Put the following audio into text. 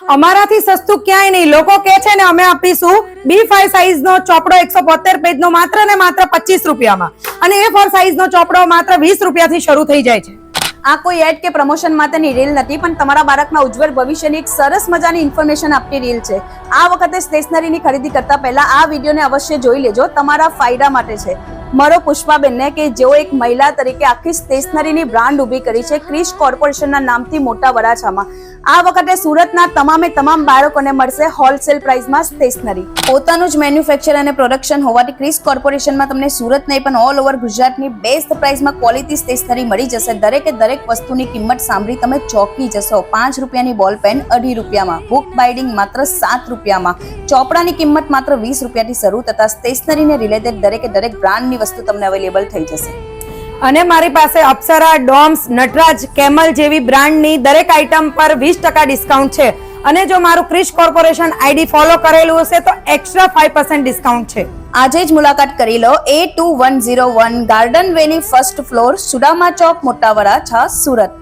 અમારાથી સસ્તું ક્યાંય નહીં. લોકો કે છે ને અમે આપીશું B5 સાઈઝ નો ચોપડો 172 પેજ નો માત્ર ને માત્ર 25 રૂપિયામાં, અને A4 સાઈઝ નો ચોપડો માત્ર 20 રૂપિયાથી શરૂ થઈ જાય છે. આ કોઈ એડ કે પ્રમોશન માટેની રીલ નથી, પણ તમારા બાળકના ઉજ્જવળ ભવિષ્યની એક સરસ મજાની ઇન્ફોર્મેશન આપતી રીલ છે. આ વખતે સ્ટેશનરીની ખરીદી કરતા પહેલા આ વિડીયોને અવશ્ય જોઈ લેજો, તમારા ફાયદા માટે છે. મારો પુષ્પાબેનને કે જેઓ એક મહિલા તરીકે આખી સ્ટેશનરીની બ્રાન્ડ ઊભી કરી છે ક્રિશ કોર્પોરેશનના નામથી મોટા વરાછામાં. આ વખતે સુરતના તમામ બાળકોને મળશે હોલસેલ પ્રાઇસમાં સ્ટેશનરી. પોતાનું જ મેન્યુફેક્ચર અને પ્રોડક્શન હોવાથી ક્રિશ કોર્પોરેશનમાં તમને સુરત નહીં પણ ઓલ ઓવર ગુજરાતની બેસ્ટ પ્રાઇસમાં ક્વોલિટી સ્ટેશનરી મળી જશે. દરેક વસ્તુની કિંમત સાંભળી તમે ચોંકી જશો. 5 રૂપિયાની બોલ પેન 2.5 રૂપિયામાં, બુક બાઇડિંગ માત્ર 7 રૂપિયામાં, ચોપડાની કિંમત માત્ર 20 રૂપિયાથી શરૂ થતા સ્ટેશનરીને રિલેટેડ દરેક બ્રાન્ડની વસ્તુ તમને અવેલેબલ થઈ જશે. અને મારી પાસે અપ્સરા, ડોમ્સ, નટરાજ, કેમલ જેવી બ્રાન્ડની દરેક આઇટમ પર 20% ડિસ્કાઉન્ટ છે. અને જો મારું ક્રિશ કોર્પોરેશન આઈડી ફોલો કરેલું હશે તો એક્સ્ટ્રા 5% ડિસ્કાઉન્ટ છે. આજે જ મુલાકાત કરી લો. A2101 ગાર્ડન વેની ફર્સ્ટ ફ્લોર, સુદામા ચોક, મોટા વરાછા, સુરત.